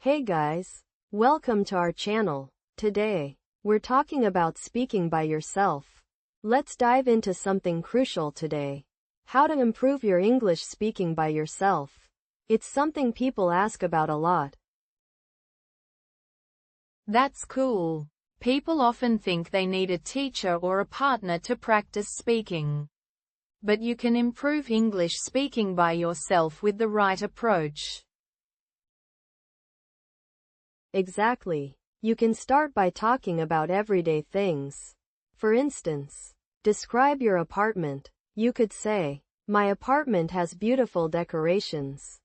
Hey guys, welcome to our channel. Today, we're talking about speaking by yourself. Let's dive into something crucial today. How to improve your English speaking by yourself. It's something people ask about a lot. That's cool. People often think they need a teacher or a partner to practice speaking. But you can improve English speaking by yourself with the right approach. Exactly. You can start by talking about everyday things. For instance, describe your apartment. You could say, "My apartment has beautiful decorations."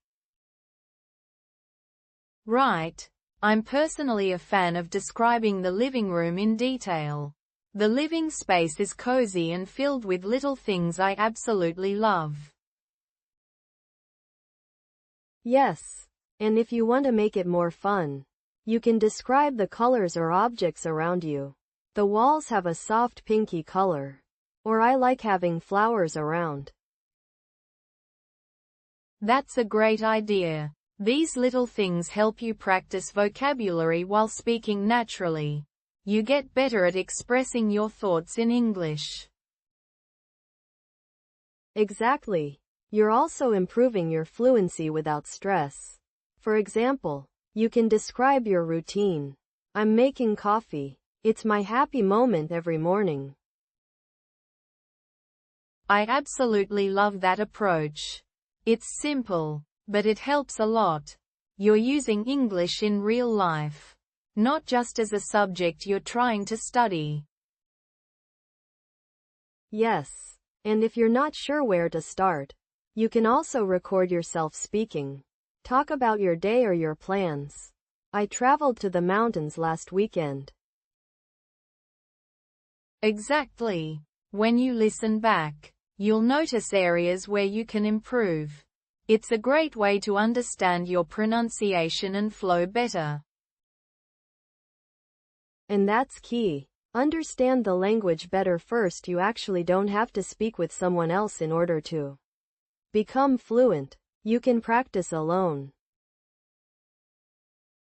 Right. I'm personally a fan of describing the living room in detail. The living space is cozy and filled with little things I absolutely love. Yes. And if you want to make it more fun, you can describe the colors or objects around you. The walls have a soft pinky color. Or I like having flowers around. That's a great idea. These little things help you practice vocabulary while speaking naturally. You get better at expressing your thoughts in English. Exactly. You're also improving your fluency without stress. For example, you can describe your routine. I'm making coffee. It's my happy moment every morning. I absolutely love that approach. It's simple, but it helps a lot. You're using English in real life, not just as a subject you're trying to study. Yes. And if you're not sure where to start, you can also record yourself speaking. Talk about your day or your plans. I traveled to the mountains last weekend. Exactly. When you listen back, you'll notice areas where you can improve. It's a great way to understand your pronunciation and flow better. And that's key. Understand the language better first. You actually don't have to speak with someone else in order to become fluent. You can practice alone.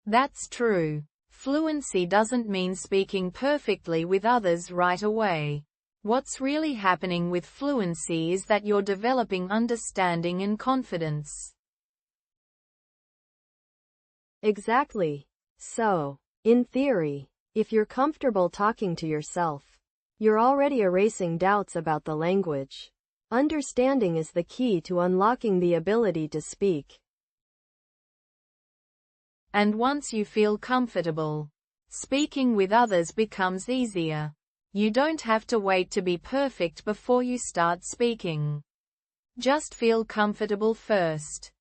That's true. Fluency doesn't mean speaking perfectly with others right away. What's really happening with fluency is that you're developing understanding and confidence. Exactly. So, in theory, if you're comfortable talking to yourself, you're already erasing doubts about the language. Understanding is the key to unlocking the ability to speak. And once you feel comfortable, speaking with others becomes easier. You don't have to wait to be perfect before you start speaking. Just feel comfortable first.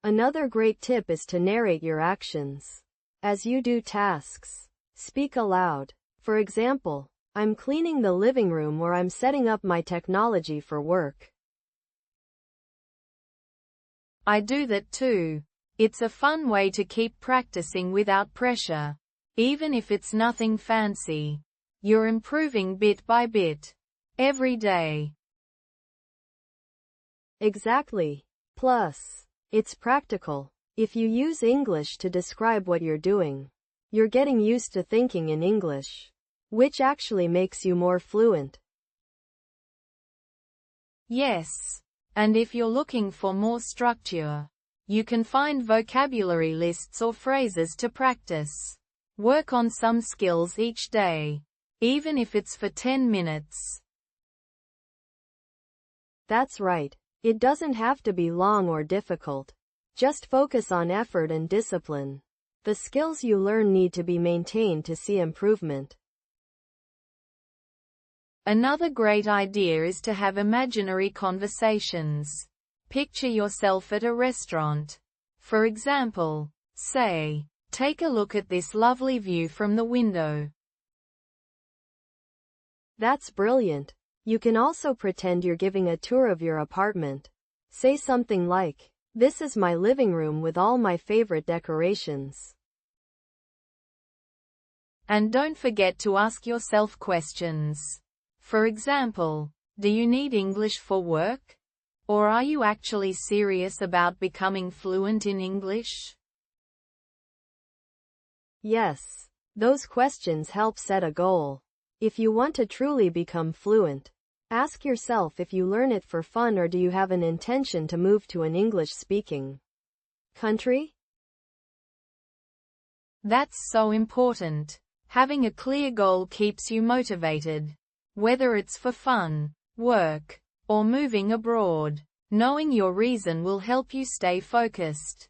Another great tip is to narrate your actions. As you do tasks, speak aloud. For example, I'm cleaning the living room or I'm setting up my technology for work. I do that too. It's a fun way to keep practicing without pressure. Even if it's nothing fancy, you're improving bit by bit, every day. Exactly. Plus, it's practical. If you use English to describe what you're doing, you're getting used to thinking in English, which actually makes you more fluent. Yes. And if you're looking for more structure, you can find vocabulary lists or phrases to practice. Work on some skills each day, even if it's for 10 minutes. That's right. It doesn't have to be long or difficult. Just focus on effort and discipline. The skills you learn need to be maintained to see improvement. Another great idea is to have imaginary conversations. Picture yourself at a restaurant. For example, say, "Take a look at this lovely view from the window." That's brilliant. You can also pretend you're giving a tour of your apartment. Say something like, "This is my living room with all my favorite decorations." And don't forget to ask yourself questions. For example, do you need English for work? Or are you actually serious about becoming fluent in English? Yes. Those questions help set a goal. If you want to truly become fluent, ask yourself if you learn it for fun or do you have an intention to move to an English-speaking country? That's so important. Having a clear goal keeps you motivated. Whether it's for fun, work, or moving abroad, knowing your reason will help you stay focused.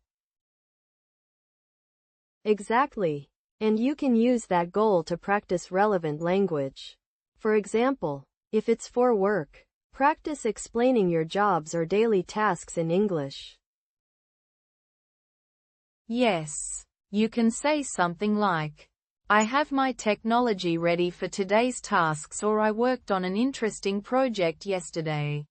Exactly. And you can use that goal to practice relevant language. For example, if it's for work, practice explaining your jobs or daily tasks in English. Yes. You can say something like, I have my technology ready for today's tasks, or I worked on an interesting project yesterday.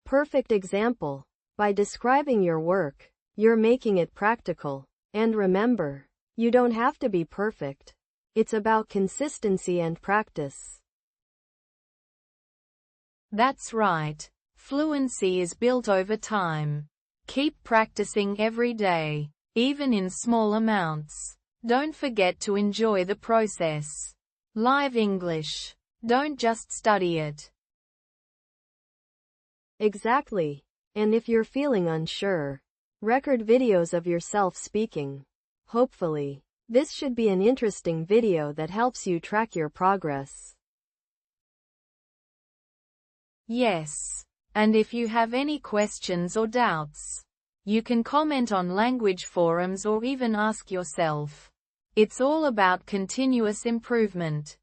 Perfect example. By describing your work, you're making it practical. And remember, you don't have to be perfect. It's about consistency and practice. That's right. Fluency is built over time. Keep practicing every day, even in small amounts. Don't forget to enjoy the process. Live English. Don't just study it. Exactly. And if you're feeling unsure, record videos of yourself speaking. Hopefully, this should be an interesting video that helps you track your progress. Yes. And if you have any questions or doubts, you can comment on language forums or even ask yourself. It's all about continuous improvement.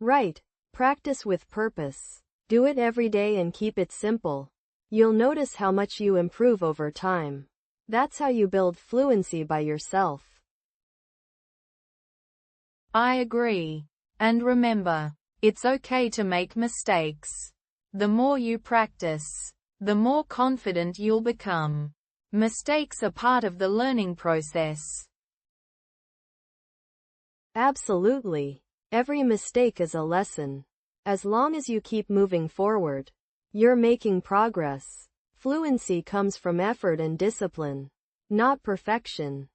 Right. Practice with purpose. Do it every day and keep it simple. You'll notice how much you improve over time. That's how you build fluency by yourself. I agree. And remember, it's okay to make mistakes. The more you practice, the more confident you'll become. Mistakes are part of the learning process. Absolutely. Every mistake is a lesson. As long as you keep moving forward, you're making progress. Fluency comes from effort and discipline, not perfection.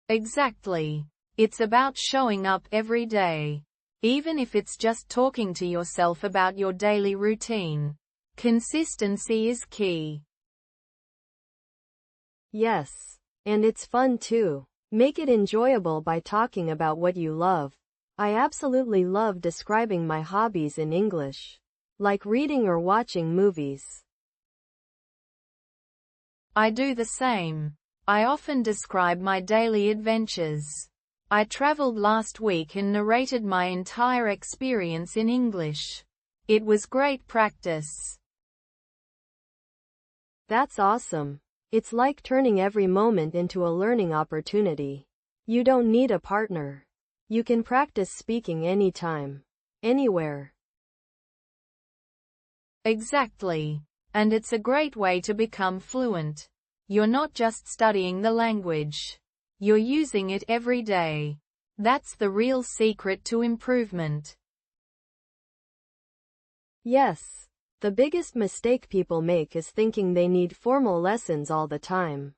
Exactly. It's about showing up every day. Even if it's just talking to yourself about your daily routine. Consistency is key. Yes. And it's fun too. Make it enjoyable by talking about what you love. I absolutely love describing my hobbies in English. Like reading or watching movies. I do the same. I often describe my daily adventures. I traveled last week and narrated my entire experience in English. It was great practice. That's awesome. It's like turning every moment into a learning opportunity. You don't need a partner. You can practice speaking anytime, anywhere. Exactly. And it's a great way to become fluent. You're not just studying the language. You're using it every day. That's the real secret to improvement. Yes. The biggest mistake people make is thinking they need formal lessons all the time.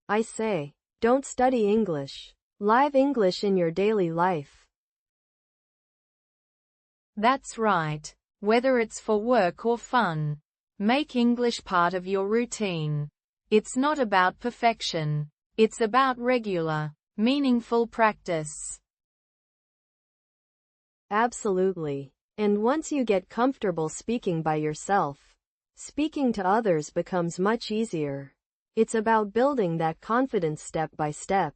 I say, don't study English. Live English in your daily life. That's right. Whether it's for work or fun, make English part of your routine. It's not about perfection. It's about regular, meaningful practice. Absolutely. And once you get comfortable speaking by yourself, speaking to others becomes much easier. It's about building that confidence step by step.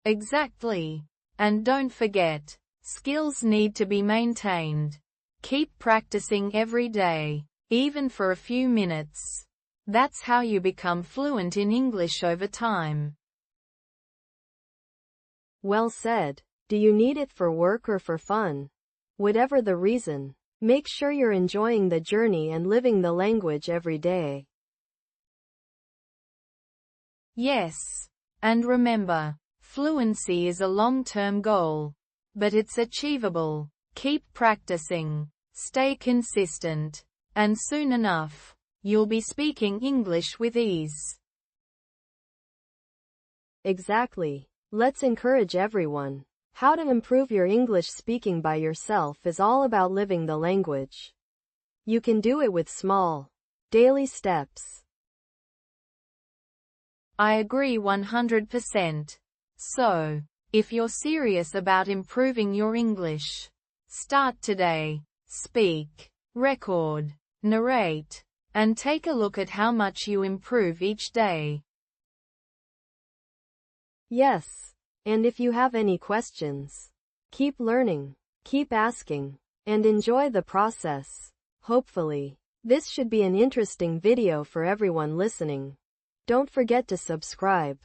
Exactly. And don't forget, skills need to be maintained. Keep practicing every day, even for a few minutes. That's how you become fluent in English over time. Well said. Do you need it for work or for fun? Whatever the reason, make sure you're enjoying the journey and living the language every day. Yes. And remember, fluency is a long-term goal. But it's achievable. Keep practicing. Stay consistent. And soon enough, you'll be speaking English with ease. Exactly. Let's encourage everyone. How to improve your English speaking by yourself is all about living the language. You can do it with small, daily steps. I agree 100%. So, if you're serious about improving your English, start today. Speak, record, narrate, and take a look at how much you improve each day. Yes. And if you have any questions, keep learning, keep asking, and enjoy the process. Hopefully, this should be an interesting video for everyone listening. Don't forget to subscribe.